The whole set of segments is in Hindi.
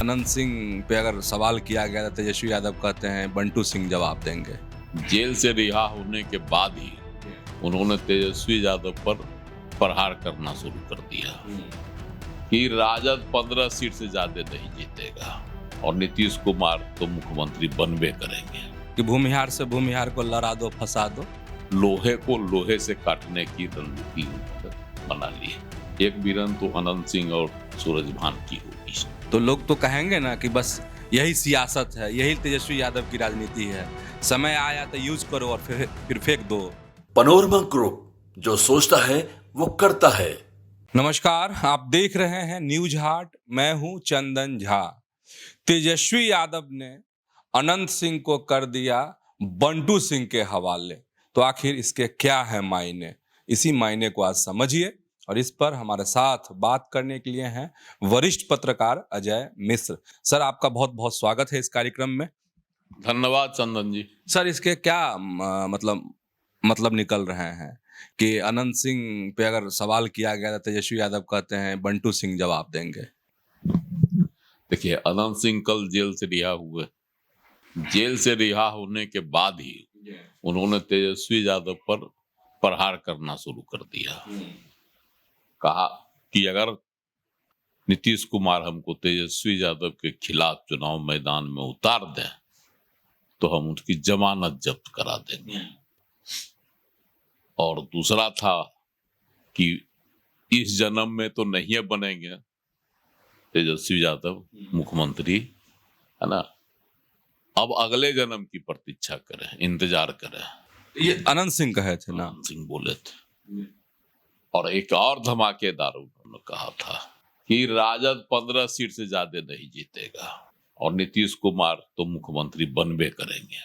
अनंत सिंह पे अगर सवाल किया गया तो तेजस्वी यादव कहते हैं बंटू सिंह जवाब देंगे। जेल से रिहा होने के बाद ही उन्होंने तेजस्वी यादव पर प्रहार करना शुरू कर दिया कि राजद 15 सीट से ज्यादा नहीं जीतेगा और नीतीश कुमार तो मुख्यमंत्री बनबे करेंगे। कि भूमिहार से भूमिहार को लड़ा दो, फंसा दो, लोहे को लोहे से काटने की रणनीति बना ली। एक वीरन तो अनंत सिंह और सूरजभान की होगी। तो लोग तो कहेंगे ना कि बस यही सियासत है, यही तेजस्वी यादव की राजनीति है, समय आया तो यूज करो और फिर फेंक दो। पनोरमा ग्रुप, जो सोचता है वो करता है। नमस्कार, आप देख रहे हैं न्यूज हाट। मैं हूं चंदन झा। तेजस्वी यादव ने अनंत सिंह को कर दिया बंटू सिंह के हवाले। तो आखिर इसके क्या है मायने, इसी मायने को आज समझिए। और इस पर हमारे साथ बात करने के लिए हैं वरिष्ठ पत्रकार अजय मिश्र। सर, आपका बहुत बहुत स्वागत है इस कार्यक्रम में। धन्यवाद चंदन जी। सर, इसके क्या मतलब निकल रहे हैं कि अनंत सिंह पे अगर सवाल किया गया तो तेजस्वी यादव कहते हैं बंटू सिंह जवाब देंगे। देखिए, अनंत सिंह कल जेल से रिहा हुए। जेल से रिहा होने के बाद ही उन्होंने तेजस्वी यादव पर प्रहार करना शुरू कर दिया। कहा कि अगर नीतीश कुमार हमको तेजस्वी यादव के खिलाफ चुनाव मैदान में उतार दें तो हम उसकी जमानत जब्त करा देंगे। और दूसरा था कि इस जन्म में तो नहीं बनेंगे तेजस्वी यादव मुख्यमंत्री, है ना, अब अगले जन्म की प्रतीक्षा करें, इंतजार करें। ये अनंत सिंह कहे थे ना? अनंत सिंह बोले थे। और एक और धमाकेदार उन्होंने कहा था कि राजद 15 सीट से ज्यादा नहीं जीतेगा और नीतीश कुमार तो मुख्यमंत्री बनबे करेंगे।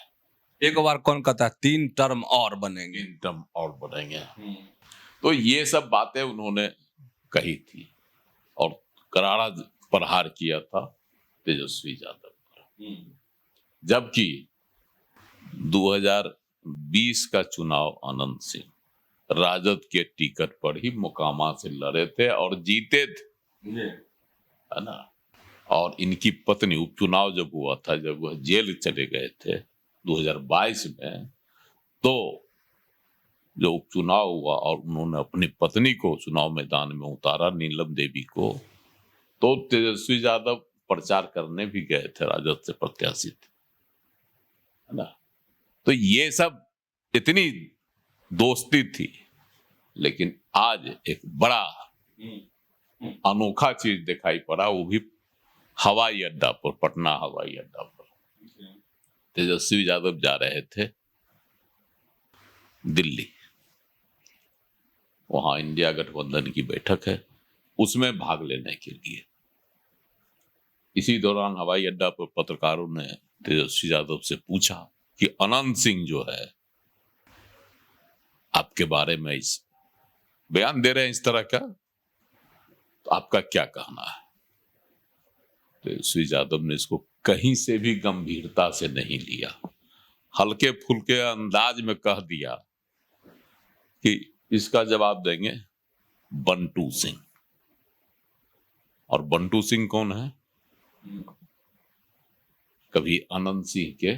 एक बार कौन कहता है 3 टर्म और बनेंगे? 3 टर्म और बनेंगे। तो ये सब बातें उन्होंने कही थी और करारा प्रहार किया था तेजस्वी यादव पर। जबकि 2020 का चुनाव अनंत सिंह राजद के टिकट पर ही मोकामा से लड़े थे और जीते थे, है ना। और इनकी पत्नी, उपचुनाव जब हुआ था, जब वह जेल चले गए थे 2022 में, तो जो उपचुनाव हुआ और उन्होंने अपनी पत्नी को चुनाव मैदान में उतारा, नीलम देवी को, तो तेजस्वी यादव प्रचार करने भी गए थे, राजद से प्रत्याशी थे, है ना। तो ये सब इतनी दोस्ती थी, लेकिन आज एक बड़ा अनोखा चीज दिखाई पड़ा, वो भी हवाई अड्डा पर, पटना हवाई अड्डा पर। तेजस्वी यादव जा रहे थे दिल्ली, वहां इंडिया गठबंधन की बैठक है, उसमें भाग लेने के लिए। इसी दौरान हवाई अड्डा पर पत्रकारों ने तेजस्वी यादव से पूछा कि अनंत सिंह जो है आपके बारे में इस बयान दे रहे हैं इस तरह का, तो आपका क्या कहना है। तेजस्वी यादव ने इसको कहीं से भी गंभीरता से नहीं लिया, हल्के फुल्के अंदाज में कह दिया कि इसका जवाब देंगे बंटू सिंह। और बंटू सिंह कौन है? कभी अनंत सिंह के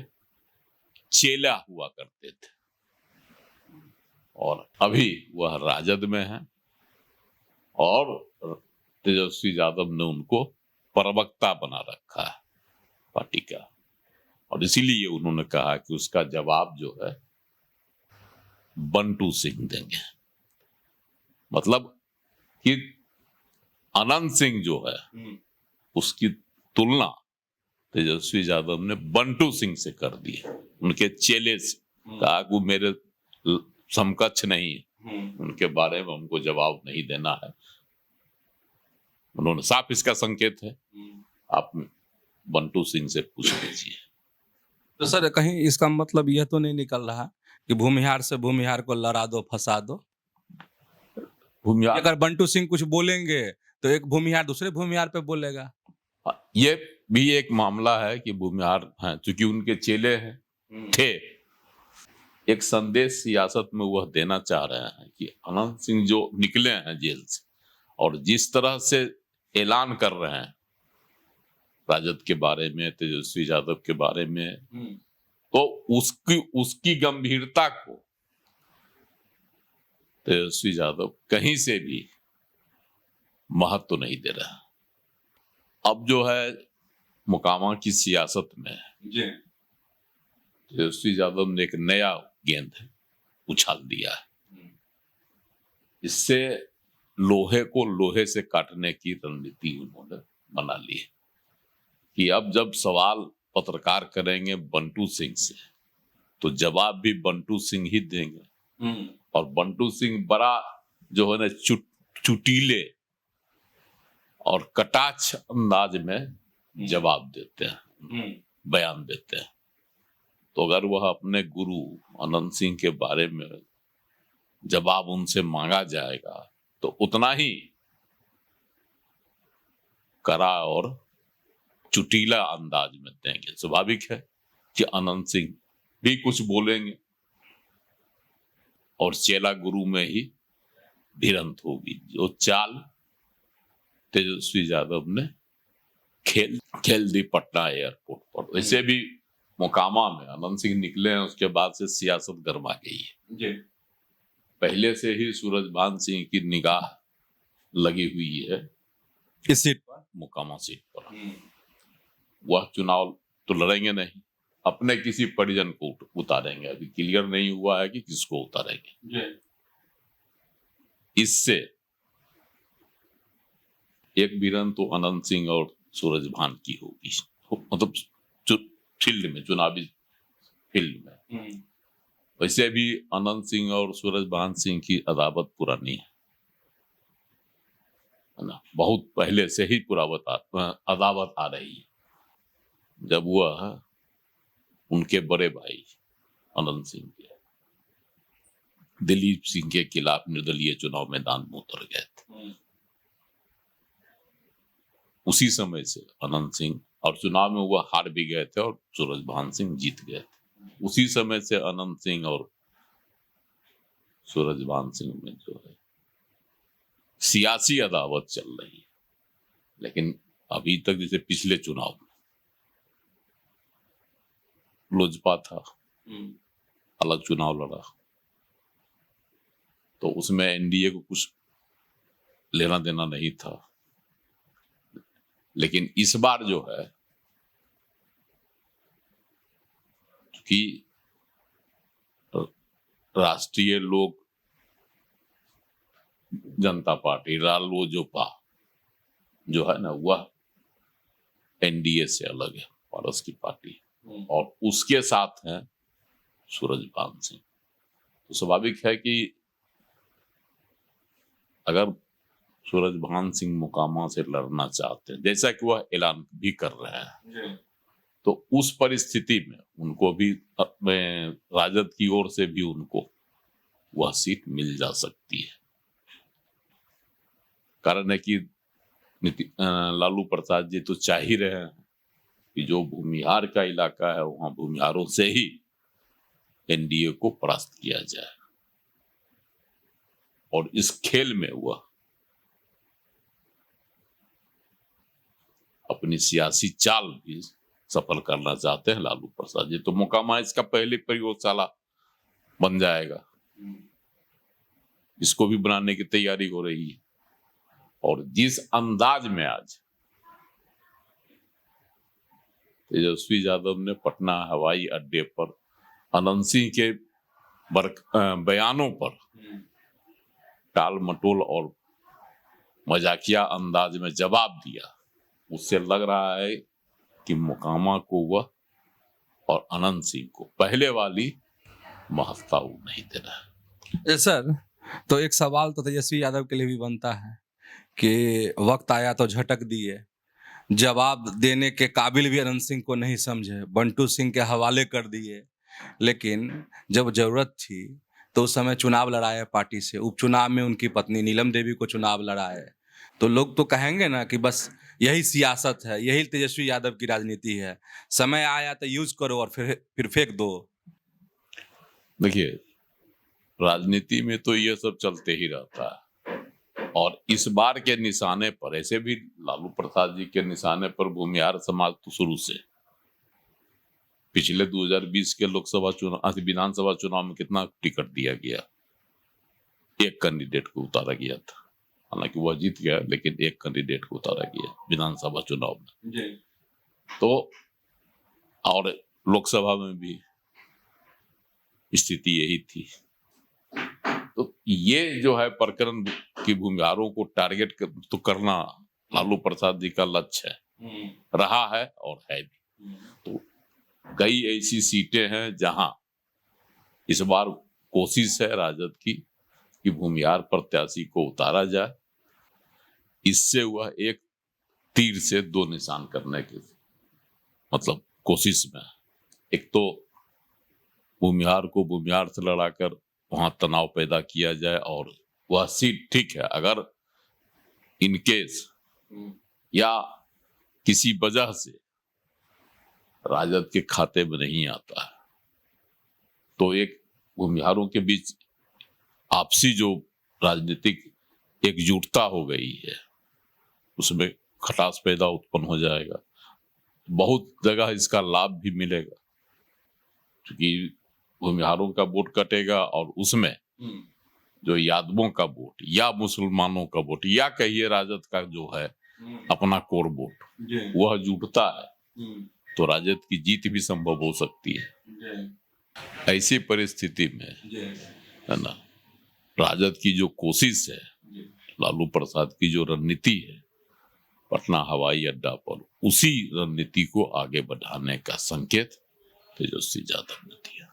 चेला हुआ करते थे और अभी वह राजद में है और तेजस्वी यादव ने उनको प्रवक्ता बना रखा है पार्टी का। और इसीलिए उन्होंने कहा कि उसका जवाब जो है बंटू सिंह देंगे। मतलब कि अनंत सिंह जो है उसकी तुलना तेजस्वी यादव ने बंटू सिंह से कर दी, उनके चेले से। कहा कि वो मेरे समकक्ष नहीं है, उनके बारे में हमको जवाब नहीं देना है। उन्होंने साफ इसका संकेत है, आप बंटू सिंह से पूछ लीजिए। तो सर, कहीं इसका मतलब यह तो नहीं निकल रहा कि भूमिहार से भूमिहार को लड़ा दो, फंसा दो? भूमिहार, अगर बंटू सिंह कुछ बोलेंगे तो एक भूमिहार दूसरे भूमिहार पे बोलेगा। ये भी एक मामला है कि भूमिहार हैं, चूंकि उनके चेले हैं थे। एक संदेश सियासत में वह देना चाह रहे हैं कि अनंत सिंह जो निकले हैं जेल से और जिस तरह से ऐलान कर रहे हैं राजद के बारे में, तेजस्वी यादव के बारे में, तो उसकी गंभीरता को तेजस्वी यादव कहीं से भी महत्व नहीं दे रहा। अब जो है मोकामा की सियासत में तेजस्वी यादव ने एक नया गेंद उछाल दिया है। इससे लोहे को लोहे से काटने की रणनीति उन्होंने बना ली है कि अब जब सवाल पत्रकार करेंगे बंटू सिंह से तो जवाब भी बंटू सिंह ही देंगे। और बंटू सिंह बड़ा जो है ना चुटीले और कटाक्ष अंदाज में जवाब देते हैं, बयान देते हैं। तो अगर वह अपने गुरु अनंत सिंह के बारे में जवाब उनसे मांगा जाएगा तो उतना ही कड़ा और चुटीला अंदाज में देंगे। स्वाभाविक है कि अनंत सिंह भी कुछ बोलेंगे और चेला गुरु में ही भिड़ंत होगी। जो चाल तेजस्वी यादव ने खेल दी पटना एयरपोर्ट पर। वैसे भी मोकामा में अनंत सिंह निकले हैं, उसके बाद से सियासत गर्मा गई है। पहले से ही सूरजभान सिंह की निगाह लगी हुई है इस सीट पर, मोकामा सीट पर। वह चुनाव तो लड़ेंगे नहीं, अपने किसी परिजन को उतारेंगे। अभी क्लियर नहीं हुआ है कि किसको उतारेंगे। इससे एक भिड़ंत तो अनंत सिंह और सूरजभान की होगी, मतलब फील्ड में, चुनावी फील्ड में। वैसे भी अनंत सिंह और सूरजभान सिंह की अदावत पुरानी है ना, बहुत पहले से ही अदावत आ रही है। जब वह उनके बड़े भाई अनंत सिंह के दिलीप सिंह के खिलाफ निर्दलीय चुनाव मैदान में उतर गए थे, उसी समय से अनंत सिंह, और चुनाव में वह हार भी गए थे और सूरजभान सिंह जीत गए थे। उसी समय से अनंत सिंह और सूरजभान सिंह में जो है सियासी अदावत चल रही है। लेकिन अभी तक जैसे पिछले चुनाव में लोजपा था, अलग चुनाव लड़ा, तो उसमें एनडीए को कुछ लेना देना नहीं था। लेकिन इस बार जो है कि राष्ट्रीय लोक जनता पार्टी रालोजपा जो है ना, वह एनडीए से अलग है, पारस की पार्टी, और उसके साथ है सूरजभान सिंह। तो स्वाभाविक है कि अगर सूरजभान सिंह मोकामा से लड़ना चाहते हैं, जैसा कि वह ऐलान भी कर रहे हैं, तो उस परिस्थिति में उनको भी राजद की ओर से भी उनको वह सीट मिल जा सकती है। कारण है कि लालू प्रसाद जी तो चाह ही रहे हैं कि जो भूमिहार का इलाका है वहां भूमिहारों से ही एनडीए को परास्त किया जाए, और इस खेल में वह अपनी सियासी चाल भी सफल करना चाहते हैं लालू प्रसाद जी। तो मोकामा इसका पहले प्रयोगशाला बन जाएगा, इसको भी बनाने की तैयारी हो रही है। और जिस अंदाज में आज तेजस्वी यादव ने पटना हवाई अड्डे पर अनंत सिंह के बयानों पर टाल मटोल और मजाकिया अंदाज में जवाब दिया, उससे लग रहा है कि मोकामा को वह और अनंत सिंह को पहले वाली महत्ता नहीं दे रहा है। सर, तो एक सवाल तो तेजस्वी यादव के लिए भी बनता है कि वक्त आया तो झटक दिए, जवाब देने के काबिल भी अनंत सिंह को नहीं समझे, बंटू सिंह के हवाले कर दिए। लेकिन जब जरूरत थी तो उस समय चुनाव लड़ाए पार्टी से, उपचुनाव में उनकी पत्नी नीलम देवी को चुनाव लड़ाए। तो लोग तो कहेंगे ना कि बस यही सियासत है, यही तेजस्वी यादव की राजनीति है, समय आया तो यूज करो और फिर फेंक दो। देखिए, राजनीति में तो ये सब चलते ही रहता है। और इस बार के निशाने पर, ऐसे भी लालू प्रसाद जी के निशाने पर भूमिहार समाज तो शुरू से, पिछले 2020 के लोकसभा चुनाव, विधानसभा चुनाव में कितना टिकट दिया गया, एक कैंडिडेट को उतारा गया था, हालांकि वह जीत गया लेकिन एक कैंडिडेट को उतारा गया विधानसभा चुनाव में। तो और लोकसभा में भी स्थिति यही थी। तो ये जो है प्रकरण की भूमिहारों को टारगेट तो करना लालू प्रसाद जी का लक्ष्य है, रहा है और है भी। तो कई ऐसी सीटें हैं जहां इस बार कोशिश है राजद की कि भूमिहार प्रत्याशी को उतारा जाए, इससे वह एक तीर से दो निशान करने के मतलब कोशिश में। एक तो भूमिहार को भूमिहार से लड़ाकर वहां तनाव पैदा किया जाए और वह सीट, ठीक है, अगर इनकेस या किसी वजह से राजद के खाते में नहीं आता है तो एक भूमिहारों के बीच आपसी जो राजनीतिक एकजुटता हो गई है उसमें खटास पैदा उत्पन्न हो जाएगा। बहुत जगह इसका लाभ भी मिलेगा क्योंकि भूमिहारों का वोट कटेगा और उसमें जो यादवों का वोट या मुसलमानों का वोट या कहिए राजद का जो है अपना कोर वोट वह जुटता है तो राजद की जीत भी संभव हो सकती है। ऐसी परिस्थिति में है ना, राजद की जो कोशिश है, लालू प्रसाद की जो रणनीति है पटना हवाई अड्डा पर, उसी रणनीति को आगे बढ़ाने का संकेत तेजस्वी यादव ने दिया।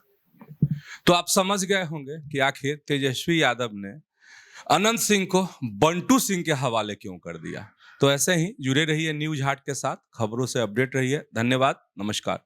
तो आप समझ गए होंगे कि आखिर तेजस्वी यादव ने अनंत सिंह को बंटू सिंह के हवाले क्यों कर दिया। तो ऐसे ही जुड़े रहिए न्यूज हाट के साथ, खबरों से अपडेट रहिए। धन्यवाद, नमस्कार।